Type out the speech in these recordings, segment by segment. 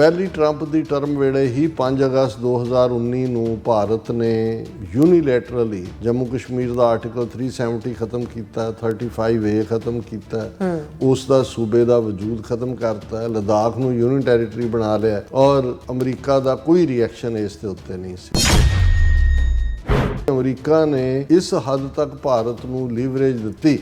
ਪਹਿਲੀ ਟਰੰਪ ਦੀ ਟਰਮ ਵੇਲੇ ਹੀ 5 ਅਗਸਤ 2019 ਨੂੰ ਭਾਰਤ ਨੇ ਯੂਨੀਲੈਟਰਲੀ ਜੰਮੂ ਕਸ਼ਮੀਰ ਦਾ ਆਰਟੀਕਲ 370 ਖਤਮ ਕੀਤਾ, 35A ਖਤਮ ਕੀਤਾ, ਉਸ ਦਾ ਸੂਬੇ ਦਾ ਵਜੂਦ ਖਤਮ ਕਰਤਾ, ਲਦਾਖ ਨੂੰ ਯੂਨੀਅਨ ਟੈਰੀਟਰੀ ਬਣਾ ਲਿਆ ਔਰ ਅਮਰੀਕਾ ਦਾ ਕੋਈ ਰਿਐਕਸ਼ਨ ਇਸ ਦੇ ਉੱਤੇ ਨਹੀਂ ਸੀ। ਅਮਰੀਕਾ ਨੇ ਇਸ ਹੱਦ ਤੱਕ ਭਾਰਤ ਨੂੰ ਲੀਵਰੇਜ ਦਿੱਤੀ,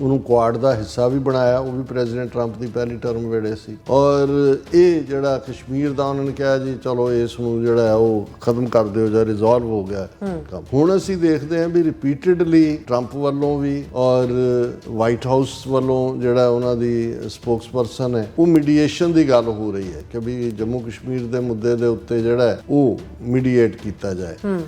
ਉਹਨੂੰ ਕੁਆਡ ਦਾ ਹਿੱਸਾ ਵੀ ਬਣਾਇਆ, ਉਹ ਵੀ ਪ੍ਰੈਜ਼ੀਡੈਂਟ ਟਰੰਪ ਦੀ ਪਹਿਲੀ ਟਰਮ ਵੇਲੇ ਸੀ। ਔਰ ਇਹ ਜਿਹੜਾ ਕਸ਼ਮੀਰ ਦਾ ਉਹਨਾਂ ਨੇ ਕਿਹਾ ਜੀ ਚਲੋ ਇਸ ਨੂੰ ਜਿਹੜਾ ਹੈ ਉਹ ਖਤਮ ਕਰ ਦਿਓ ਜਾਂ ਰਿਜ਼ੋਲਵ ਹੋ ਗਿਆ ਕੰਮ। ਹੁਣ ਅਸੀਂ ਦੇਖਦੇ ਹਾਂ ਵੀ ਰਿਪੀਟਡਲੀ ਟਰੰਪ ਵੱਲੋਂ ਵੀ ਔਰ ਵਾਈਟ ਹਾਊਸ ਵੱਲੋਂ ਜਿਹੜਾ ਉਹਨਾਂ ਦੀ ਸਪੋਕਸਪਰਸਨ ਹੈ ਉਹ ਮੀਡੀਏਸ਼ਨ ਦੀ ਗੱਲ ਹੋ ਰਹੀ ਹੈ ਕਿ ਵੀ ਜੰਮੂ ਕਸ਼ਮੀਰ ਦੇ ਮੁੱਦੇ ਦੇ ਉੱਤੇ ਜਿਹੜਾ ਹੈ ਉਹ ਮੀਡੀਏਟ ਕੀਤਾ ਜਾਏ।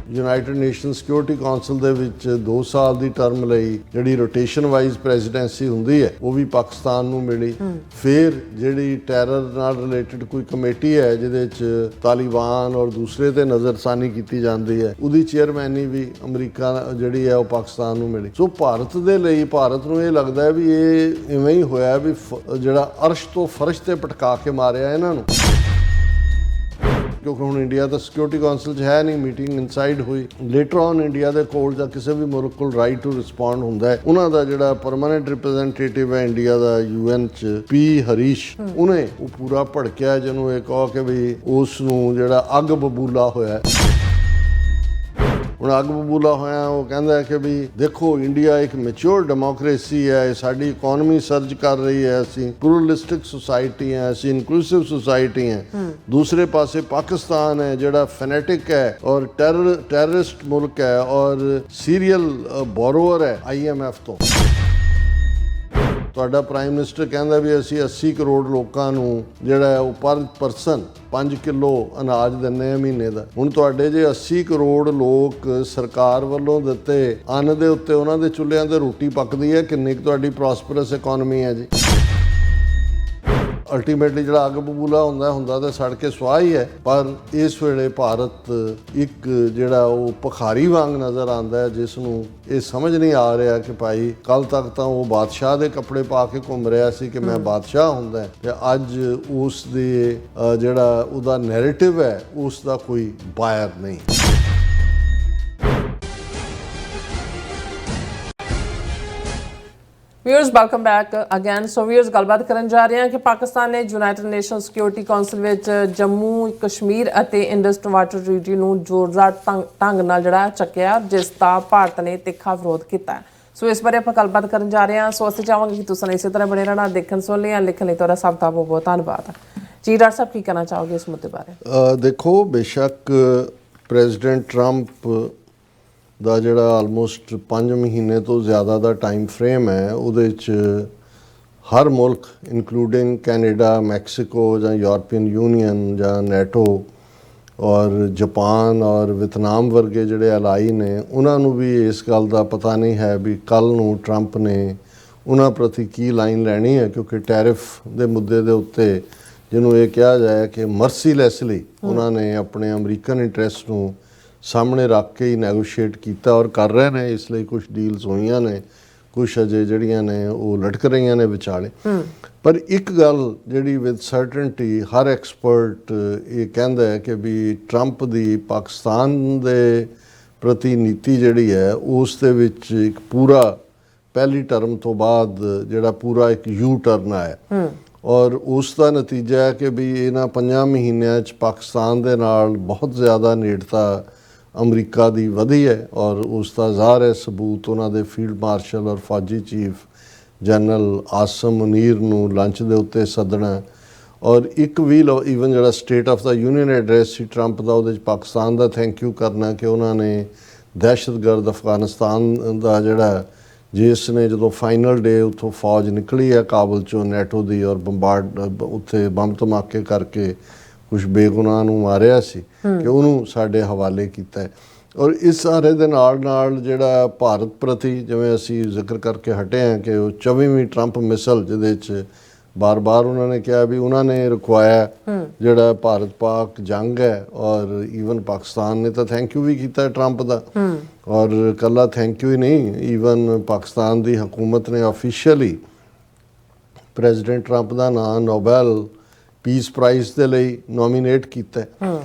ਯੂਨਾਈਟਿਡ ਨੇਸ਼ਨ ਸਿਕਿਉਰਿਟੀ ਕਾਉਂਸਲ ਦੇ ਵਿੱਚ 2 ਸਾਲ ਦੀ ਟਰਮ ਲਈ ਜਿਹੜੀ ਰੋਟੇਸ਼ਨ ਵਾਈਜ਼ ਪ੍ਰੈਜ਼ੀਡੈਂਸੀ ਹੁੰਦੀ ਹੈ ਉਹ ਵੀ ਪਾਕਿਸਤਾਨ ਨੂੰ ਮਿਲੀ। ਫਿਰ ਜਿਹੜੀ ਟੈਰਰ ਨਾਲ ਰਿਲੇਟਡ ਕੋਈ ਕਮੇਟੀ ਹੈ ਜਿਹਦੇ 'ਚ ਤਾਲਿਬਾਨ ਔਰ ਦੂਸਰੇ ਤੇ ਨਜ਼ਰਸਾਨੀ ਕੀਤੀ ਜਾਂਦੀ ਹੈ, ਉਹਦੀ ਚੇਅਰਮੈਨੀ ਵੀ ਅਮਰੀਕਾ ਜਿਹੜੀ ਹੈ ਉਹ ਪਾਕਿਸਤਾਨ ਨੂੰ ਮਿਲੀ। ਸੋ ਭਾਰਤ ਦੇ ਲਈ ਭਾਰਤ ਨੂੰ ਇਹ ਲੱਗਦਾ ਹੈ ਵੀ ਇਹ ਇਵੇਂ ਹੀ ਹੋਇਆ ਵੀ ਜਿਹੜਾ ਅਰਸ਼ ਤੋਂ ਫਰਸ਼ ਤੇ ਪਟਕਾ ਕੇ ਮਾਰਿਆ ਇਹਨਾਂ ਨੂੰ, ਕਿਉਂਕਿ ਹੁਣ ਇੰਡੀਆ ਤਾਂ ਸਿਕਿਉਰਿਟੀ ਕਾਉਂਸਲ 'ਚ ਹੈ ਨਹੀਂ, ਮੀਟਿੰਗ ਇਨਸਾਈਡ ਹੋਈ। ਲੇਟਰ ਔਨ ਇੰਡੀਆ ਦੇ ਕੋਲ ਜਾਂ ਕਿਸੇ ਵੀ ਮੁਲਕ ਕੋਲ ਰਾਈਟ ਟੂ ਰਿਸਪੌਂਡ ਹੁੰਦਾ ਹੈ। ਉਹਨਾਂ ਦਾ ਜਿਹੜਾ ਪਰਮਾਨੈਂਟ ਰਿਪਰੈਜ਼ੈਂਟੇਟਿਵ ਹੈ ਇੰਡੀਆ ਦਾ UN 'ਚ ਪੀ ਹਰੀਸ਼, ਉਹਨੇ ਉਹ ਪੂਰਾ ਭੜਕਿਆ ਜਿਹਨੂੰ ਇਹ ਕਹੋ ਕਿ ਵੀ ਉਸ ਨੂੰ ਜਿਹੜਾ ਅੱਗ ਬਬੂਲਾ ਹੋਇਆ। ਹੁਣ ਅੱਗ ਬਬੂਲਾ ਹੋਇਆ ਉਹ ਕਹਿੰਦਾ ਹੈ ਕਿ ਵੀ ਦੇਖੋ ਇੰਡੀਆ ਇੱਕ ਮੈਚੁਰ ਡੈਮੋਕ੍ਰੇਸੀ ਹੈ, ਸਾਡੀ ਇਕਨੋਮੀ ਸਰਜ ਕਰ ਰਹੀ ਹੈ, ਅਸੀਂ ਪਲੂਰਲਿਸਟਿਕ ਸੁਸਾਇਟੀ ਹੈ, ਅਸੀਂ ਇਨਕਲੂਸਿਵ ਸੁਸਾਇਟੀ ਹੈ। ਦੂਸਰੇ ਪਾਸੇ ਪਾਕਿਸਤਾਨ ਹੈ ਜਿਹੜਾ ਫੈਨੇਟਿਕ ਹੈ ਔਰ ਟੈਰਰਿਸਟ ਮੁਲਕ ਹੈ ਔਰ ਸੀਰੀਅਲ ਬੋਰੋਅਰ ਹੈ IMF ਤੋਂ। ਤੁਹਾਡਾ ਪ੍ਰਾਈਮ ਮਿਨਿਸਟਰ ਕਹਿੰਦਾ ਵੀ ਅਸੀਂ 80 ਕਰੋੜ ਲੋਕਾਂ ਨੂੰ ਜਿਹੜਾ ਹੈ ਉਹ ਪਰ ਪਰਸਨ 5 ਕਿਲੋ ਅਨਾਜ ਦਿੰਦੇ ਆ ਮਹੀਨੇ ਦਾ। ਹੁਣ ਤੁਹਾਡੇ ਜੇ 80 ਕਰੋੜ ਲੋਕ ਸਰਕਾਰ ਵੱਲੋਂ ਦਿੱਤੇ ਅੰਨ ਦੇ ਉੱਤੇ ਉਹਨਾਂ ਦੇ ਚੁੱਲ੍ਹਿਆਂ ਤੇ ਰੋਟੀ ਪੱਕਦੀ ਹੈ, ਕਿੰਨੀ ਕੁ ਤੁਹਾਡੀ ਪ੍ਰੋਸਪਰਸ ਇਕਨੋਮੀ ਹੈ ਜੀ। ਅਲਟੀਮੇਟਲੀ ਜਿਹੜਾ ਅੱਗ ਬਬੂਲਾ ਹੁੰਦਾ ਤਾਂ ਸੜ ਕੇ ਸੁਆਹ ਹੀ ਹੈ। ਪਰ ਇਸ ਵੇਲੇ ਭਾਰਤ ਇੱਕ ਜਿਹੜਾ ਉਹ ਭਿਖਾਰੀ ਵਾਂਗ ਨਜ਼ਰ ਆਉਂਦਾ ਹੈ ਜਿਸ ਨੂੰ ਇਹ ਸਮਝ ਨਹੀਂ ਆ ਰਿਹਾ ਕਿ ਭਾਈ ਕੱਲ ਤੱਕ ਤਾਂ ਉਹ ਬਾਦਸ਼ਾਹ ਦੇ ਕੱਪੜੇ ਪਾ ਕੇ ਘੁੰਮ ਰਿਹਾ ਸੀ ਕਿ ਮੈਂ ਬਾਦਸ਼ਾਹ ਹੁੰਦਾ, ਤੇ ਅੱਜ ਉਸ ਦੇ ਜਿਹੜਾ ਉਹਦਾ ਨੈਰੇਟਿਵ ਹੈ ਉਸ ਦਾ ਕੋਈ ਬਾਇਰ ਨਹੀਂ। Viewers welcome back again. So viewers गलबात करन जा रहे हैं कि पाकिस्तान ने यूनाइटेड नेशन सिक्योरिटी काउंसिल विच जम्मू कश्मीर अते इंडस वाटर ट्रीटी नूं जोरदार ढंग नाल जिहड़ा चक्किया जिस दा भारत ने तिखा विरोध कीता है। सो इस बारे आपां गलबात करन जा रहे हैं। सो असीं चाहांगे कि तुसीं इसे तरह बने रहना, देखण सुन लिया लिखण लई तुहाडा सब दा बहुत बहुत धन्नवाद। जी डॉक्टर साहब की कहना चाहोगे इस मुद्दे बारे? देखो बेशक प्रेजिडेंट ट्रंप ਦਾ ਜਿਹੜਾ ਆਲਮੋਸਟ 5 ਮਹੀਨੇ ਤੋਂ ਜ਼ਿਆਦਾ ਦਾ ਟਾਈਮ ਫਰੇਮ ਹੈ ਉਹਦੇ 'ਚ ਹਰ ਮੁਲਕ ਇਨਕਲੂਡਿੰਗ ਕੈਨੇਡਾ, ਮੈਕਸੀਕੋ ਜਾਂ ਯੂਰਪੀਅਨ ਯੂਨੀਅਨ ਜਾਂ ਨੈਟੋ ਔਰ ਜਾਪਾਨ ਔਰ ਵਿਤਨਾਮ ਵਰਗੇ ਜਿਹੜੇ ਅਲਾਈ ਨੇ ਉਹਨਾਂ ਨੂੰ ਵੀ ਇਸ ਗੱਲ ਦਾ ਪਤਾ ਨਹੀਂ ਹੈ ਵੀ ਕੱਲ੍ਹ ਨੂੰ ਟਰੰਪ ਨੇ ਉਹਨਾਂ ਪ੍ਰਤੀ ਕੀ ਲਾਈਨ ਲੈਣੀ ਹੈ, ਕਿਉਂਕਿ ਟੈਰਿਫ ਦੇ ਮੁੱਦੇ ਦੇ ਉੱਤੇ ਜਿਹਨੂੰ ਇਹ ਕਿਹਾ ਜਾਏ ਕਿ ਮਰਸੀਲੈਸਲੀ ਉਹਨਾਂ ਨੇ ਆਪਣੇ ਅਮਰੀਕਨ ਇੰਟਰਸਟ ਨੂੰ ਸਾਹਮਣੇ ਰੱਖ ਕੇ ਹੀ ਨੈਗੋਸ਼ੀਏਟ ਕੀਤਾ ਔਰ ਕਰ ਰਹੇ ਨੇ। ਇਸ ਲਈ ਕੁਝ ਡੀਲਸ ਹੋਈਆਂ ਨੇ, ਕੁਛ ਅਜੇ ਜਿਹੜੀਆਂ ਨੇ ਉਹ ਲਟਕ ਰਹੀਆਂ ਨੇ ਵਿਚਾਲੇ। ਪਰ ਇੱਕ ਗੱਲ ਜਿਹੜੀ ਵਿਦ ਸਰਟਨਟੀ ਹਰ ਐਕਸਪਰਟ ਇਹ ਕਹਿੰਦਾ ਹੈ ਕਿ ਵੀ ਟਰੰਪ ਦੀ ਪਾਕਿਸਤਾਨ ਦੇ ਪ੍ਰਤੀ ਨੀਤੀ ਜਿਹੜੀ ਹੈ ਉਸ ਦੇ ਵਿੱਚ ਇੱਕ ਪੂਰਾ ਪਹਿਲੀ ਟਰਮ ਤੋਂ ਬਾਅਦ ਜਿਹੜਾ ਪੂਰਾ ਇੱਕ ਯੂ ਟਰਨ ਆਇਆ ਔਰ ਉਸ ਦਾ ਨਤੀਜਾ ਹੈ ਕਿ ਵੀ ਇਹਨਾਂ 5 ਮਹੀਨਿਆਂ 'ਚ ਪਾਕਿਸਤਾਨ ਦੇ ਨਾਲ ਬਹੁਤ ਜ਼ਿਆਦਾ ਨੇੜਤਾ ਅਮਰੀਕਾ ਦੀ ਵਧੀ ਹੈ ਔਰ ਉਸ ਦਾ ਜ਼ਾਹਰ ਹੈ ਸਬੂਤ ਉਹਨਾਂ ਦੇ ਫੀਲਡ ਮਾਰਸ਼ਲ ਔਰ ਫੌਜੀ ਚੀਫ ਜਨਰਲ ਆਸਮ ਮੁਨੀਰ ਨੂੰ ਲੰਚ ਦੇ ਉੱਤੇ ਸੱਦਣਾ ਔਰ ਇੱਕ ਵੀ ਈਵਨ ਜਿਹੜਾ state of the union address ਸੀ ਟਰੰਪ ਦਾ ਉਹਦੇ 'ਚ ਪਾਕਿਸਤਾਨ ਦਾ ਥੈਂਕ ਯੂ ਕਰਨਾ ਕਿ ਉਹਨਾਂ ਨੇ ਦਹਿਸ਼ਤਗਰਦ ਅਫਗਾਨਿਸਤਾਨ ਦਾ ਜਿਹੜਾ ਜਿਸ ਨੇ ਜਦੋਂ ਫਾਈਨਲ ਡੇ ਉੱਥੋਂ ਫੌਜ ਨਿਕਲੀ ਹੈ ਕਾਬਲ 'ਚੋਂ ਨੈਟੋ ਦੀ ਔਰ ਉੱਥੇ ਬੰਬ ਧਮਾਕੇ ਕਰਕੇ ਕੁਛ ਬੇਗੁਨਾਹ ਨੂੰ ਮਾਰਿਆ ਸੀ ਕਿ ਉਹਨੂੰ ਸਾਡੇ ਹਵਾਲੇ ਕੀਤਾ ਹੈ। ਔਰ ਇਸ ਸਾਰੇ ਦੇ ਨਾਲ ਜਿਹੜਾ ਭਾਰਤ ਪ੍ਰਤੀ ਜਿਵੇਂ ਅਸੀਂ ਜ਼ਿਕਰ ਕਰਕੇ ਹਟੇ ਹਾਂ ਕਿ ਉਹ 24ਵੀਂ ਟਰੰਪ ਮਿਸਲ ਜਿਹਦੇ 'ਚ ਬਾਰ-ਬਾਰ ਉਹਨਾਂ ਨੇ ਕਿਹਾ ਵੀ ਉਹਨਾਂ ਨੇ ਰੁਕਵਾਇਆ ਜਿਹੜਾ ਭਾਰਤ ਪਾਕ ਜੰਗ ਹੈ ਔਰ ਈਵਨ ਪਾਕਿਸਤਾਨ ਨੇ ਤਾਂ ਥੈਂਕ ਯੂ ਵੀ ਕੀਤਾ ਟਰੰਪ ਦਾ ਔਰ ਇਕੱਲਾ ਥੈਂਕ ਯੂ ਹੀ ਨਹੀਂ, ਈਵਨ ਪਾਕਿਸਤਾਨ ਦੀ ਹਕੂਮਤ ਨੇ ਆਫੀਸ਼ੀਅਲੀ ਪ੍ਰੈਜ਼ੀਡੈਂਟ ਟਰੰਪ ਦਾ ਨਾਂ ਨੋਬੈਲ ਪੀਸ ਪ੍ਰਾਈਜ਼ ਦੇ ਲਈ ਨੋਮੀਨੇਟ ਕੀਤਾ।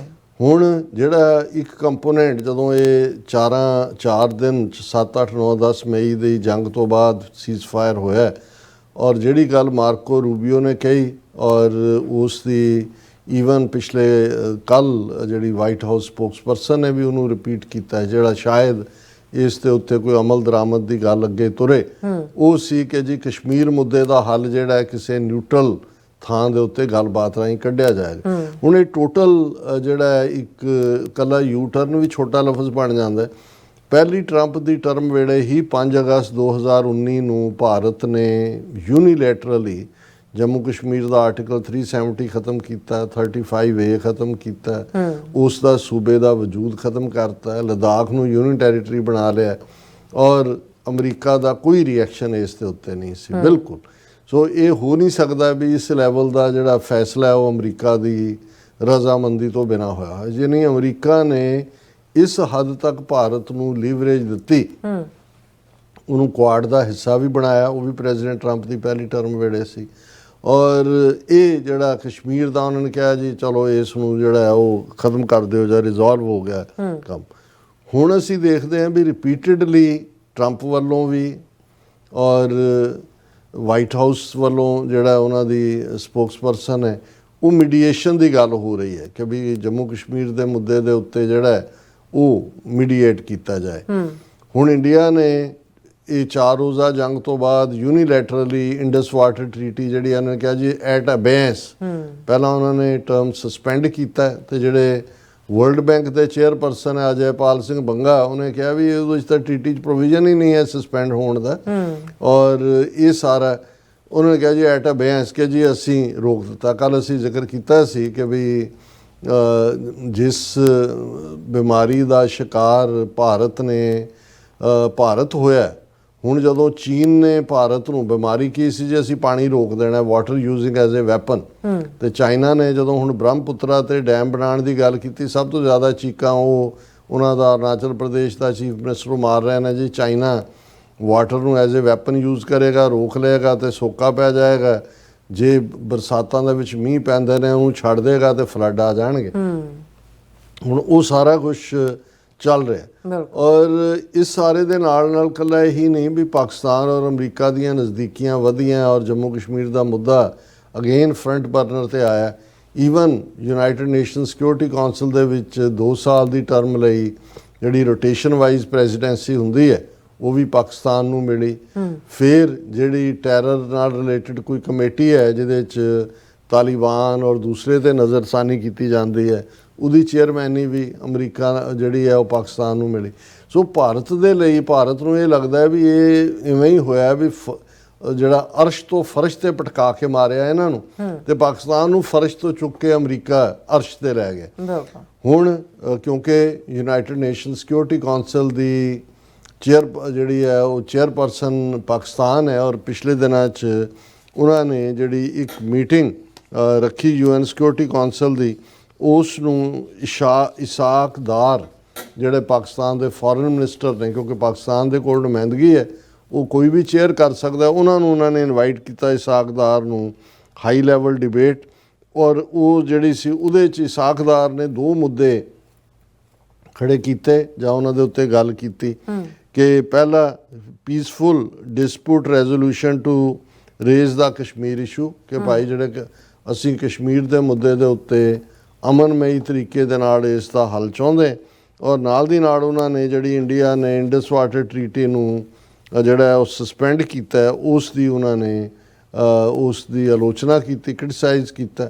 ਹੁਣ ਜਿਹੜਾ ਇੱਕ ਕੰਪੋਨੈਂਟ ਜਦੋਂ ਇਹ 4 ਦਿਨ 7 8 9 10 ਮਈ ਦੀ ਜੰਗ ਤੋਂ ਬਾਅਦ ਸੀਜ਼ਫਾਇਰ ਹੋਇਆ, ਔਰ ਜਿਹੜੀ ਗੱਲ ਮਾਰਕੋ ਰੂਬੀਓ ਨੇ ਕਹੀ ਔਰ ਉਸ ਦੀ ਈਵਨ ਪਿਛਲੇ ਕੱਲ ਜਿਹੜੀ ਵਾਈਟ ਹਾਊਸ ਸਪੋਕਸਪਰਸਨ ਨੇ ਵੀ ਉਹਨੂੰ ਰਿਪੀਟ ਕੀਤਾ, ਜਿਹੜਾ ਸ਼ਾਇਦ ਇਸ ਦੇ ਉੱਤੇ ਕੋਈ ਅਮਲ ਦਰਾਮਦ ਦੀ ਗੱਲ ਅੱਗੇ ਤੁਰੇ, ਉਹ ਸੀ ਕਿ ਜੀ ਕਸ਼ਮੀਰ ਮੁੱਦੇ ਦਾ ਹੱਲ ਜਿਹੜਾ ਕਿਸੇ ਨਿਊਟਰਲ ਥਾਂ ਦੇ ਉੱਤੇ ਗੱਲਬਾਤ ਰਾਹੀਂ ਕੱਢਿਆ ਜਾਏਗਾ। ਹੁਣ ਇਹ ਟੋਟਲ ਜਿਹੜਾ ਇੱਕ ਕੱਲਾ ਯੂ ਟਰਨ ਵੀ ਛੋਟਾ ਲਫ਼ਜ਼ ਬਣ ਜਾਂਦਾ। ਪਹਿਲੀ ਟਰੰਪ ਦੀ ਟਰਮ ਵੇਲੇ ਹੀ 5 ਅਗਸਤ 2019 ਨੂੰ ਭਾਰਤ ਨੇ ਯੂਨੀਲੈਟਰਲੀ ਜੰਮੂ ਕਸ਼ਮੀਰ ਦਾ ਆਰਟੀਕਲ 370 ਖਤਮ ਕੀਤਾ, 35A ਖਤਮ ਕੀਤਾ, ਉਸ ਦਾ ਸੂਬੇ ਦਾ ਵਜੂਦ ਖਤਮ ਕਰਤਾ, ਲਦਾਖ ਨੂੰ ਯੂਨੀਅਨ ਟੈਰੀਟਰੀ ਬਣਾ ਲਿਆ, ਔਰ ਅਮਰੀਕਾ ਦਾ ਕੋਈ ਰਿਐਕਸ਼ਨ ਇਸ ਦੇ ਉੱਤੇ ਨਹੀਂ ਸੀ ਬਿਲਕੁਲ। ਸੋ ਇਹ ਹੋ ਨਹੀਂ ਸਕਦਾ ਵੀ ਇਸ ਲੈਵਲ ਦਾ ਜਿਹੜਾ ਫੈਸਲਾ ਹੈ ਉਹ ਅਮਰੀਕਾ ਦੀ ਰਜ਼ਾਮੰਦੀ ਤੋਂ ਬਿਨਾਂ ਹੋਇਆ। ਜੇ ਨਹੀਂ ਅਮਰੀਕਾ ਨੇ ਇਸ ਹੱਦ ਤੱਕ ਭਾਰਤ ਨੂੰ ਲੀਵਰੇਜ ਦਿੱਤੀ, ਉਹਨੂੰ ਕੁਆਡ ਦਾ ਹਿੱਸਾ ਵੀ ਬਣਾਇਆ, ਉਹ ਵੀ ਪ੍ਰੈਜ਼ੀਡੈਂਟ ਟਰੰਪ ਦੀ ਪਹਿਲੀ ਟਰਮ ਵੇਲੇ ਸੀ। ਔਰ ਇਹ ਜਿਹੜਾ ਕਸ਼ਮੀਰ ਦਾ ਉਹਨਾਂ ਨੇ ਕਿਹਾ ਜੀ ਚਲੋ ਇਸ ਨੂੰ ਜਿਹੜਾ ਹੈ ਉਹ ਖਤਮ ਕਰ ਦਿਓ ਜਾਂ ਰਿਜ਼ੋਲਵ ਹੋ ਗਿਆ ਕੰਮ। ਹੁਣ ਅਸੀਂ ਦੇਖਦੇ ਹਾਂ ਵੀ ਰਿਪੀਟਡਲੀ ਟਰੰਪ ਵੱਲੋਂ ਵੀ ਔਰ ਵਾਈਟ ਹਾਊਸ ਵੱਲੋਂ ਜਿਹੜਾ ਉਹਨਾਂ ਦੀ ਸਪੋਕਸਪਰਸਨ ਹੈ, ਉਹ ਮੀਡੀਏਸ਼ਨ ਦੀ ਗੱਲ ਹੋ ਰਹੀ ਹੈ ਕਿ ਵੀ ਜੰਮੂ ਕਸ਼ਮੀਰ ਦੇ ਮੁੱਦੇ ਦੇ ਉੱਤੇ ਜਿਹੜਾ ਹੈ ਉਹ ਮੀਡੀਏਟ ਕੀਤਾ ਜਾਏ। ਹੁਣ ਇੰਡੀਆ ਨੇ ਇਹ 4 ਰੋਜ਼ਾ ਜੰਗ ਤੋਂ ਬਾਅਦ ਯੂਨੀਲੈਟਰਲੀ ਇੰਡਸ ਵਾਟਰ ਟਰੀਟੀ ਜਿਹੜੀ ਉਹਨਾਂ ਨੇ ਕਿਹਾ ਜੀ ਐਟ ਅਬੇਂਸ, ਪਹਿਲਾਂ ਉਹਨਾਂ ਨੇ ਟਰਮ ਸਸਪੈਂਡ ਕੀਤਾ ਤੇ ਜਿਹੜੇ ਵਰਲਡ ਬੈਂਕ ਦੇ ਚੇਅਰਪਰਸਨ ਹੈ ਅਜੈਪਾਲ ਸਿੰਘ ਬੰਗਾ, ਉਹਨੇ ਕਿਹਾ ਵੀ ਇਹਦੇ ਵਿੱਚ ਤਾਂ ਟਰੀਟੀ 'ਚ ਪ੍ਰੋਵੀਜ਼ਨ ਹੀ ਨਹੀਂ ਹੈ ਸਸਪੈਂਡ ਹੋਣ ਦਾ, ਔਰ ਇਹ ਸਾਰਾ ਉਹਨਾਂ ਨੇ ਕਿਹਾ ਜੀ ਐਟ ਅਬੇਂਸ ਕਿ ਜੀ ਅਸੀਂ ਰੋਕ ਦਿੱਤਾ। ਕੱਲ੍ਹ ਅਸੀਂ ਜ਼ਿਕਰ ਕੀਤਾ ਸੀ ਕਿ ਵੀ ਜਿਸ ਬਿਮਾਰੀ ਦਾ ਸ਼ਿਕਾਰ ਭਾਰਤ ਹੋਇਆ, ਹੁਣ ਜਦੋਂ ਚੀਨ ਨੇ ਭਾਰਤ ਨੂੰ, ਬਿਮਾਰੀ ਕੀ ਸੀ ਜੀ ਅਸੀਂ ਪਾਣੀ ਰੋਕ ਦੇਣਾ, water using as a weapon, ਤੇ ਚਾਈਨਾ ਨੇ ਜਦੋਂ ਹੁਣ ਬ੍ਰਹਮਪੁੱਤਰਾ ਤੇ ਡੈਮ ਬਣਾਉਣ ਦੀ ਗੱਲ ਕੀਤੀ, ਸਭ ਤੋਂ ਜ਼ਿਆਦਾ ਚੀਕਾਂ ਉਹਨਾਂ ਦਾ ਅਰੁਣਾਚਲ ਪ੍ਰਦੇਸ਼ ਦਾ ਚੀਫ ਮਿਨਿਸਟਰ ਮਾਰ ਰਹੇ ਨੇ ਜੀ ਚਾਈਨਾ ਵਾਟਰ ਨੂੰ ਐਜ਼ ਏ ਵੈਪਨ ਯੂਜ਼ ਕਰੇਗਾ, ਰੋਕ ਲਏਗਾ ਤੇ ਸੋਕਾ ਪੈ ਜਾਏਗਾ, ਜੇ ਬਰਸਾਤਾਂ ਦੇ ਵਿੱਚ ਮੀਂਹ ਪੈਂਦੇ ਨੇ ਉਹਨੂੰ ਛੱਡ ਦੇਗਾ ਤੇ ਫਲੱਡ ਆ ਜਾਣਗੇ। ਹੁਣ ਉਹ ਸਾਰਾ ਕੁਝ ਚੱਲ ਰਿਹਾ, ਔਰ ਇਸ ਸਾਰੇ ਦੇ ਨਾਲ ਨਾਲ ਇਕੱਲਾ ਇਹੀ ਨਹੀਂ ਵੀ ਪਾਕਿਸਤਾਨ ਔਰ ਅਮਰੀਕਾ ਦੀਆਂ ਨਜ਼ਦੀਕੀਆਂ ਵਧੀਆਂ ਔਰ ਜੰਮੂ ਕਸ਼ਮੀਰ ਦਾ ਮੁੱਦਾ ਅਗੇਨ ਫਰੰਟ ਬਰਨਰ ਤੇ ਆਇਆ। Even United nation security council ਦੇ ਵਿੱਚ 2 ਸਾਲ ਦੀ ਟਰਮ ਲਈ ਜਿਹੜੀ ਰੋਟੇਸ਼ਨ ਵਾਈਜ਼ ਪ੍ਰੈਜ਼ੀਡੈਂਸੀ ਹੁੰਦੀ ਹੈ ਉਹ ਵੀ ਪਾਕਿਸਤਾਨ ਨੂੰ ਮਿਲੀ। ਫਿਰ ਜਿਹੜੀ ਟੈਰਰ ਨਾਲ ਰਿਲੇਟਡ ਕੋਈ ਕਮੇਟੀ ਹੈ ਜਿਹਦੇ 'ਚ ਤਾਲਿਬਾਨ ਔਰ ਦੂਸਰੇ 'ਤੇ ਨਜ਼ਰਸਾਨੀ ਕੀਤੀ ਜਾਂਦੀ ਹੈ, ਉਹਦੀ ਚੇਅਰਮੈਨੀ ਵੀ ਅਮਰੀਕਾ ਜਿਹੜੀ ਹੈ ਉਹ ਪਾਕਿਸਤਾਨ ਨੂੰ ਮਿਲੀ। ਸੋ ਭਾਰਤ ਦੇ ਲਈ, ਭਾਰਤ ਨੂੰ ਇਹ ਲੱਗਦਾ ਹੈ ਵੀ ਇਹ ਇਵੇਂ ਹੀ ਹੋਇਆ ਵੀ ਜਿਹੜਾ ਅਰਸ਼ ਤੋਂ ਫਰਸ਼ ਤੇ ਪਟਕਾ ਕੇ ਮਾਰਿਆ ਇਹਨਾਂ ਨੂੰ, ਤੇ ਪਾਕਿਸਤਾਨ ਨੂੰ ਫਰਸ਼ ਤੋਂ ਚੁੱਕ ਕੇ ਅਮਰੀਕਾ ਅਰਸ਼ ਤੇ ਲੈ ਗਿਆ। ਹੁਣ ਕਿਉਂਕਿ ਯੂਨਾਈਟਿਡ ਨੇਸ਼ਨ ਸਿਕਿਉਰਿਟੀ ਕਾਉਂਸਲ ਦੀ ਜਿਹੜੀ ਹੈ ਉਹ ਚੇਅਰਪਰਸਨ ਪਾਕਿਸਤਾਨ ਹੈ, ਔਰ ਪਿਛਲੇ ਦਿਨਾਂ 'ਚ ਉਹਨਾਂ ਨੇ ਜਿਹੜੀ ਇੱਕ ਮੀਟਿੰਗ ਰੱਖੀ ਯੂਐਨ ਸਿਕਿਉਰਿਟੀ ਕਾਉਂਸਲ ਦੀ, ਉਸ ਨੂੰ ਇਸਾਕ ਦਾਰ ਜਿਹੜੇ ਪਾਕਿਸਤਾਨ ਦੇ ਫੋਰਨ ਮਿਨਿਸਟਰ ਨੇ, ਕਿਉਂਕਿ ਪਾਕਿਸਤਾਨ ਦੇ ਕੋਲ ਨੁਮਾਇੰਦਗੀ ਹੈ, ਉਹ ਕੋਈ ਵੀ ਚੇਅਰ ਕਰ ਸਕਦਾ, ਉਹਨਾਂ ਨੇ ਇਨਵਾਈਟ ਕੀਤਾ ਇਸਾਕ ਦਾਰ ਨੂੰ ਹਾਈ ਲੈਵਲ ਡਿਬੇਟ। ਔਰ ਉਹ ਜਿਹੜੀ ਸੀ ਉਹਦੇ 'ਚ ਇਸਾਕ ਦਾਰ ਨੇ 2 ਮੁੱਦੇ ਖੜੇ ਕੀਤੇ ਜਾਂ ਉਹਨਾਂ ਦੇ ਉੱਤੇ ਗੱਲ ਕੀਤੀ ਕਿ ਪਹਿਲਾ peaceful dispute resolution to raise ਦਾ ਕਸ਼ਮੀਰ ਇਸ਼ੂ, ਕਿ ਭਾਈ ਜਿਹੜੇ ਅਸੀਂ ਕਸ਼ਮੀਰ ਦੇ ਮੁੱਦੇ ਦੇ ਉੱਤੇ ਅਮਨਮਈ ਤਰੀਕੇ ਦੇ ਨਾਲ ਇਸ ਦਾ ਹੱਲ ਚਾਹੁੰਦੇ। ਔਰ ਨਾਲ ਦੀ ਨਾਲ ਉਹਨਾਂ ਨੇ ਜਿਹੜੀ ਇੰਡੀਆ ਨੇ ਇੰਡਸ ਵਾਟਰ ਟਰੀਟੀ ਨੂੰ ਜਿਹੜਾ ਉਹ ਸਸਪੈਂਡ ਕੀਤਾ ਹੈ, ਉਸ ਦੀ ਉਹਨਾਂ ਨੇ ਉਸ ਦੀ ਆਲੋਚਨਾ ਕੀਤੀ, ਕ੍ਰਿਟਿਸਾਈਜ਼ ਕੀਤਾ।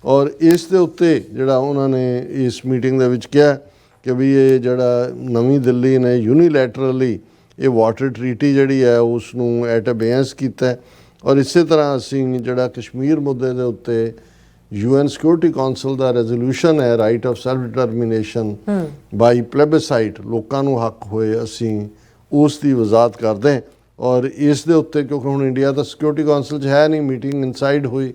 ਔਰ ਇਸ ਦੇ ਉੱਤੇ ਜਿਹੜਾ ਉਹਨਾਂ ਨੇ ਇਸ ਮੀਟਿੰਗ ਦੇ ਵਿੱਚ ਕਿਹਾ ਕਿ ਵੀ ਇਹ ਜਿਹੜਾ ਨਵੀਂ ਦਿੱਲੀ ਨੇ ਯੂਨੀਲੈਟਰਲੀ ਇਹ ਵਾਟਰ ਟਰੀਟੀ ਜਿਹੜੀ ਹੈ ਉਸ ਨੂੰ ਐਟ ਅਬੇਂਸ ਕੀਤਾ, ਔਰ ਇਸੇ ਤਰ੍ਹਾਂ ਅਸੀਂ ਜਿਹੜਾ ਕਸ਼ਮੀਰ ਮੁੱਦੇ ਦੇ ਉੱਤੇ ਯੂਐਨ ਸਿਕਿਉਰਿਟੀ ਕਾਉਂਸਲ ਦਾ ਰੈਜ਼ੋਲੂਸ਼ਨ ਹੈ ਰਾਈਟ ਆਫ ਸੈਲਫ ਡਿਟਰਮੀਨੇਸ਼ਨ ਬਾਈ ਪਲੇਬਸਾਈਟ, ਲੋਕਾਂ ਨੂੰ ਹੱਕ ਹੋਏ, ਅਸੀਂ ਉਸ ਦੀ ਵਜ਼ਾਹਤ ਕਰਦੇ ਹਾਂ। ਔਰ ਇਸ ਦੇ ਉੱਤੇ ਕਿਉਂਕਿ ਹੁਣ ਇੰਡੀਆ ਤਾਂ ਸਿਕਿਉਰਿਟੀ ਕਾਉਂਸਲ 'ਚ ਹੈ ਨਹੀਂ, ਮੀਟਿੰਗ ਇਨਸਾਈਡ ਹੋਈ,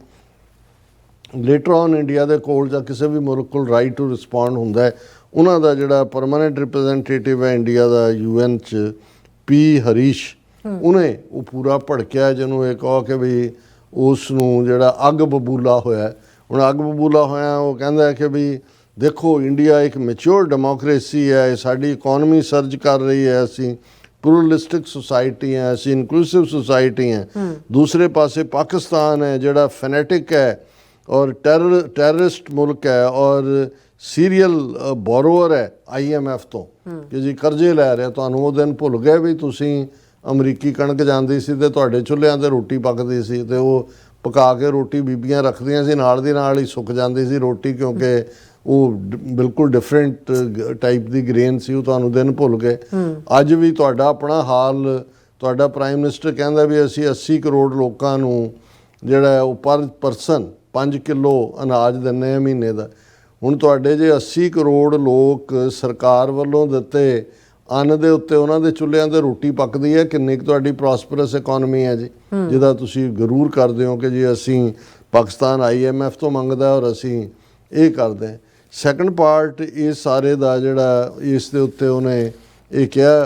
ਲੇਟਰ ਔਨ ਇੰਡੀਆ ਦੇ ਕੋਲ ਜਾਂ ਕਿਸੇ ਵੀ ਮੁਲਕ ਕੋਲ ਰਾਈਟ ਟੂ ਰਿਸਪੌਂਡ ਹੁੰਦਾ ਹੈ। ਉਹਨਾਂ ਦਾ ਜਿਹੜਾ ਪਰਮਾਨੈਂਟ ਰਿਪਰੈਜ਼ੈਂਟੇਟਿਵ ਹੈ ਇੰਡੀਆ ਦਾ ਯੂਐਨ 'ਚ, ਪੀ ਹਰੀਸ਼, ਉਹਨੇ ਉਹ ਪੂਰਾ ਭੜਕਿਆ, ਜਿਹਨੂੰ ਇਹ ਕਹੋ ਕਿ ਵੀ ਉਸ ਨੂੰ ਜਿਹੜਾ ਅੱਗ ਬਬੂਲਾ ਹੋਇਆ। ਹੁਣ ਅੱਗ ਬਬੂਲਾ ਹੋਇਆ ਉਹ ਕਹਿੰਦਾ ਹੈ ਕਿ ਵੀ ਦੇਖੋ ਇੰਡੀਆ ਇੱਕ ਮੈਚੁਰ ਡੈਮੋਕ੍ਰੇਸੀ ਹੈ, ਸਾਡੀ ਇਕਨੋਮੀ ਸਰਜ ਕਰ ਰਹੀ ਹੈ, ਅਸੀਂ ਪਲੂਰਲਿਸਟਿਕ ਸੁਸਾਇਟੀ ਹੈ, ਅਸੀਂ ਇਨਕਲੂਸਿਵ ਸੁਸਾਇਟੀ ਹੈ। ਦੂਸਰੇ ਪਾਸੇ ਪਾਕਿਸਤਾਨ ਹੈ ਜਿਹੜਾ ਫੈਨੇਟਿਕ ਹੈ ਔਰ ਟੈਰਰਿਸਟ ਮੁਲਕ ਹੈ ਔਰ ਸੀਰੀਅਲ ਬੋਰੋਅਰ ਹੈ IMF ਤੋਂ ਕਿ ਜੀ ਕਰਜ਼ੇ ਲੈ ਰਿਹਾ। ਤੁਹਾਨੂੰ ਉਹ ਦਿਨ ਭੁੱਲ ਗਏ ਵੀ ਤੁਸੀਂ ਅਮਰੀਕੀ ਕਣਕ ਜਾਂਦੀ ਸੀ ਤੇ ਤੁਹਾਡੇ ਚੁੱਲ੍ਹਿਆਂ ਤੇ ਰੋਟੀ ਪੱਕਦੀ ਸੀ ਤੇ ਉਹ ਪਕਾ ਕੇ ਰੋਟੀ ਬੀਬੀਆਂ ਰੱਖਦੀਆਂ ਸੀ, ਨਾਲ ਦੀ ਨਾਲ ਹੀ ਸੁੱਕ ਜਾਂਦੀ ਸੀ ਰੋਟੀ, ਕਿਉਂਕਿ ਉਹ ਬਿਲਕੁਲ ਡਿਫਰੈਂਟ ਟਾਈਪ ਦੀ ਗ੍ਰੇਨ ਸੀ। ਉਹ ਤੁਹਾਨੂੰ ਦਿਨ ਭੁੱਲ ਗਏ। ਅੱਜ ਵੀ ਤੁਹਾਡਾ ਆਪਣਾ ਹਾਲ, ਤੁਹਾਡਾ ਪ੍ਰਾਈਮ ਮਿਨਿਸਟਰ ਕਹਿੰਦਾ ਵੀ ਅਸੀਂ 80 ਕਰੋੜ ਲੋਕਾਂ ਨੂੰ ਜਿਹੜਾ ਉਹ ਪਰ ਪਰਸਨ 5 ਕਿਲੋ ਅਨਾਜ ਦਿੰਦੇ ਹਾਂ ਮਹੀਨੇ ਦਾ। ਹੁਣ ਤੁਹਾਡੇ ਜੇ 80 ਕਰੋੜ ਲੋਕ ਸਰਕਾਰ ਵੱਲੋਂ ਦਿੱਤੇ ਅੰਨ ਦੇ ਉੱਤੇ ਉਹਨਾਂ ਦੇ ਚੁੱਲ੍ਹਿਆਂ ਤੇ ਰੋਟੀ ਪੱਕਦੀ ਹੈ, ਕਿੰਨੀ ਕੁ ਤੁਹਾਡੀ ਪ੍ਰੋਸਪਰਸ ਇਕਨੋਮੀ ਹੈ ਜੀ, ਜਿਹਦਾ ਤੁਸੀਂ ਗਰੂਰ ਕਰਦੇ ਹੋ ਕਿ ਜੀ ਅਸੀਂ ਪਾਕਿਸਤਾਨ IMF ਤੋਂ ਮੰਗਦਾ ਔਰ ਅਸੀਂ ਇਹ ਕਰਦੇ ਹਾਂ। ਸੈਕੰਡ ਪਾਰਟ ਇਹ ਸਾਰੇ ਦਾ ਜਿਹੜਾ ਇਸ ਦੇ ਉੱਤੇ ਉਹਨੇ ਇਹ ਕਿਹਾ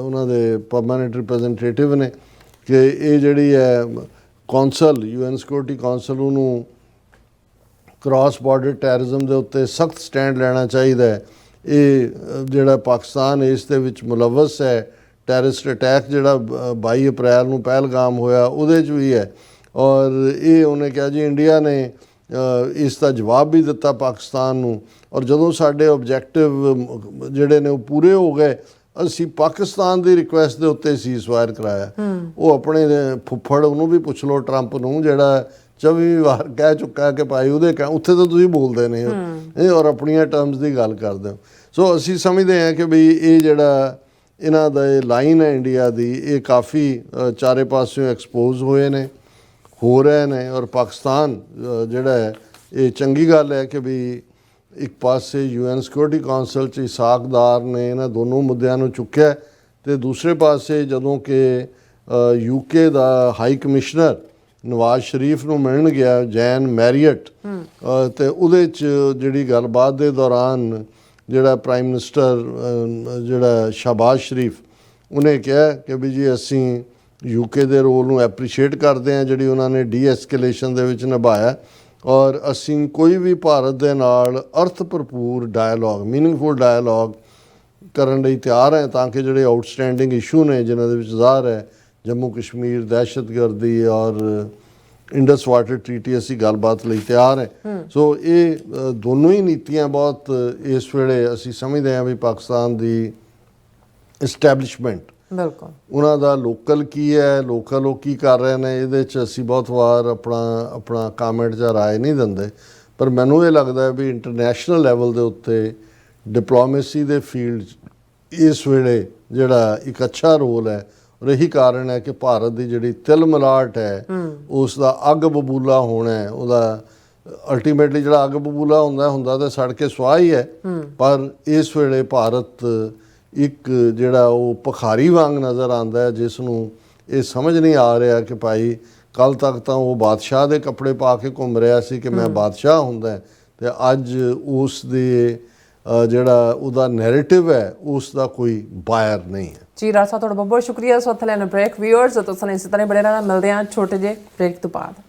ਉਹਨਾਂ ਦੇ ਪਰਮਾਨੈਂਟ ਰਿਪਰੈਜ਼ੈਂਟੇਟਿਵ ਨੇ ਕਿ ਇਹ ਜਿਹੜੀ ਹੈ ਕੌਂਸਲ UN ਸਿਕਿਉਰਿਟੀ ਕੌਂਸਲ ਉਹਨੂੰ ਕ੍ਰਾਸ ਬਾਰਡਰ ਟੈਰਰਿਜ਼ਮ ਦੇ ਉੱਤੇ ਸਖਤ ਸਟੈਂਡ ਲੈਣਾ ਚਾਹੀਦਾ ਹੈ। ਇਹ ਜਿਹੜਾ ਪਾਕਿਸਤਾਨ ਇਸ ਦੇ ਵਿੱਚ ਮੁਲਵਸ ਹੈ। ਟੈਰਰਿਸਟ ਅਟੈਕ ਜਿਹੜਾ 22 ਅਪ੍ਰੈਲ ਨੂੰ ਪਹਿਲਗਾਮ ਹੋਇਆ ਉਹਦੇ 'ਚ ਵੀ ਹੈ ਔਰ ਇਹ ਉਹਨੇ ਕਿਹਾ ਜੀ ਇੰਡੀਆ ਨੇ ਇਸ ਦਾ ਜਵਾਬ ਵੀ ਦਿੱਤਾ ਪਾਕਿਸਤਾਨ ਨੂੰ ਔਰ ਜਦੋਂ ਸਾਡੇ ਆਬਜੈਕਟਿਵ ਜਿਹੜੇ ਨੇ ਉਹ ਪੂਰੇ ਹੋ ਗਏ ਅਸੀਂ ਪਾਕਿਸਤਾਨ ਦੀ ਰਿਕੁਐਸਟ ਦੇ ਉੱਤੇ ਸੀਜ਼ਫਾਇਰ ਕਰਾਇਆ। ਉਹ ਆਪਣੇ ਫੁੱਫੜ ਉਹਨੂੰ ਵੀ ਪੁੱਛ ਲਓ ਟਰੰਪ ਨੂੰ, ਜਿਹੜਾ 24 ਵਾਰ ਕਹਿ ਚੁੱਕਾ ਕਿ ਭਾਈ ਉਹਦੇ ਉੱਥੇ ਤਾਂ ਤੁਸੀਂ ਬੋਲਦੇ ਨਹੀਂ ਹੋ ਔਰ ਆਪਣੀਆਂ ਟਰਮਸ ਦੀ ਗੱਲ ਕਰਦੇ ਹੋ। ਸੋ ਅਸੀਂ ਸਮਝਦੇ ਹਾਂ ਕਿ ਬਈ ਇਹ ਜਿਹੜਾ ਇਹਨਾਂ ਦਾ ਇਹ ਲਾਈਨ ਹੈ ਇੰਡੀਆ ਦੀ, ਇਹ ਕਾਫੀ ਚਾਰੇ ਪਾਸਿਓਂ ਐਕਸਪੋਜ਼ ਹੋਏ ਨੇ, ਹੋ ਰਹੇ ਨੇ ਔਰ ਪਾਕਿਸਤਾਨ ਜਿਹੜਾ ਹੈ ਇਹ ਚੰਗੀ ਗੱਲ ਹੈ ਕਿ ਵੀ ਇੱਕ ਪਾਸੇ UN ਸਿਕਿਉਰਿਟੀ ਕੌਂਸਲ 'ਚ ਇਸਾਕਦਾਰ ਨੇ ਇਹਨਾਂ ਦੋਨੋਂ ਮੁੱਦਿਆਂ ਨੂੰ ਚੁੱਕਿਆ ਤੇ ਦੂਸਰੇ ਪਾਸੇ ਜਦੋਂ ਕਿ UK ਦਾ ਹਾਈ ਕਮਿਸ਼ਨਰ ਨਵਾਜ਼ ਸ਼ਰੀਫ ਨੂੰ ਮਿਲਣ ਗਿਆ ਜੈਨ ਮੈਰੀਅਟ ਤੇ ਉਹਦੇ 'ਚ ਜਿਹੜੀ ਗੱਲਬਾਤ ਦੇ ਦੌਰਾਨ ਜਿਹੜਾ ਪ੍ਰਾਈਮ ਮਿਨਿਸਟਰ ਜਿਹੜਾ ਸ਼ਹਬਾਜ਼ ਸ਼ਰੀਫ ਉਹਨੇ ਕਿਹਾ ਕਿ ਵੀ ਜੀ ਅਸੀਂ UK ਦੇ ਰੋਲ ਨੂੰ ਐਪਰੀਸ਼ੀਏਟ ਕਰਦੇ ਹਾਂ ਜਿਹੜੀ ਉਹਨਾਂ ਨੇ ਡੀ-ਐਸਕੇਲੇਸ਼ਨ ਦੇ ਵਿੱਚ ਨਿਭਾਇਆ ਔਰ ਅਸੀਂ ਕੋਈ ਵੀ ਭਾਰਤ ਦੇ ਨਾਲ ਅਰਥ ਭਰਪੂਰ ਡਾਇਲੋਗ, ਮੀਨਿੰਗਫੁਲ ਡਾਇਲੋਗ ਕਰਨ ਲਈ ਤਿਆਰ ਹੈ ਤਾਂ ਕਿ ਜਿਹੜੇ ਆਊਟਸਟੈਂਡਿੰਗ ਇਸ਼ੂ ਨੇ ਜਿਨ੍ਹਾਂ ਦੇ ਵਿੱਚ ਜ਼ਾਹਰ ਹੈ ਜੰਮੂ ਕਸ਼ਮੀਰ ਦਹਿਸ਼ਤਗਰਦੀ ਔਰ ਇੰਡਸ ਵਾਟਰ ਟ੍ਰੀਟੀ ਅਸੀਂ ਗੱਲਬਾਤ ਲਈ ਤਿਆਰ ਹੈ। ਸੋ ਇਹ ਦੋਨੋਂ ਹੀ ਨੀਤੀਆਂ ਬਹੁਤ ਇਸ ਵੇਲੇ ਅਸੀਂ ਸਮਝਦੇ ਹਾਂ ਵੀ ਪਾਕਿਸਤਾਨ ਦੀ ਇਸਟੈਬਲਿਸ਼ਮੈਂਟ ਬਿਲਕੁਲ ਉਹਨਾਂ ਦਾ ਲੋਕਲ ਕੀ ਹੈ, ਲੋਕਲ ਉਹ ਕੀ ਕਰ ਰਹੇ ਨੇ, ਇਹਦੇ 'ਚ ਅਸੀਂ ਬਹੁਤ ਵਾਰ ਆਪਣਾ ਕਾਮੈਂਟ ਜਾਂ ਰਾਏ ਨਹੀਂ ਦਿੰਦੇ। ਪਰ ਮੈਨੂੰ ਇਹ ਲੱਗਦਾ ਹੈ ਵੀ ਇੰਟਰਨੈਸ਼ਨਲ ਲੈਵਲ ਦੇ ਉੱਤੇ ਡਿਪਲੋਮੇਸੀ ਦੇ ਫੀਲਡ ਇਸ ਵੇਲੇ ਜਿਹੜਾ ਇੱਕ ਅੱਛਾ ਰੋਲ ਹੈ ਔਰ ਇਹੀ ਕਾਰਨ ਹੈ ਕਿ ਭਾਰਤ ਦੀ ਜਿਹੜੀ ਤਿਲ ਮਿਲਾਟ ਹੈ ਉਸ ਦਾ ਅੱਗ ਬਬੂਲਾ ਹੋਣਾ ਹੈ, ਉਹਦਾ ਅਲਟੀਮੇਟਲੀ ਜਿਹੜਾ ਅੱਗ ਬਬੂਲਾ ਹੁੰਦਾ ਤਾਂ ਸੜ ਕੇ ਸੁਆਹ ਹੀ ਹੈ। ਪਰ ਇਸ ਵੇਲੇ ਭਾਰਤ ਇੱਕ ਜਿਹੜਾ ਉਹ ਭਿਖਾਰੀ ਵਾਂਗ ਨਜ਼ਰ ਆਉਂਦਾ ਹੈ ਜਿਸ ਨੂੰ ਇਹ ਸਮਝ ਨਹੀਂ ਆ ਰਿਹਾ ਕਿ ਭਾਈ ਕੱਲ੍ਹ ਤੱਕ ਤਾਂ ਉਹ ਬਾਦਸ਼ਾਹ ਦੇ ਕੱਪੜੇ ਪਾ ਕੇ ਘੁੰਮ ਰਿਹਾ ਸੀ ਕਿ ਮੈਂ ਬਾਦਸ਼ਾਹ ਹੁੰਦਾ ਤੇ ਅੱਜ ਉਸ ਦੇ ਜਿਹੜਾ ਉਹਦਾ ਨੈਰੇਟਿਵ ਹੈ ਉਸ ਦਾ ਕੋਈ ਬਾਇਰ ਨਹੀਂ ਹੈ। ਜੀ ਰਾਜ ਸਾਹਿਬ ਤੁਹਾਡਾ ਬਹੁਤ ਬਹੁਤ ਸ਼ੁਕਰੀਆ। ਸੋ ਇੱਥੇ ਲੈਣਾ ਬ੍ਰੇਕ। ਵਿਊਅਰਸ ਤੁਸੀਂ ਇਸੇ ਤਰ੍ਹਾਂ ਬੜੇ ਰਹਿਣਾ, ਮਿਲਦੇ ਹਾਂ ਛੋਟੇ ਜਿਹੇ ਬ੍ਰੇਕ ਤੋਂ ਬਾਅਦ।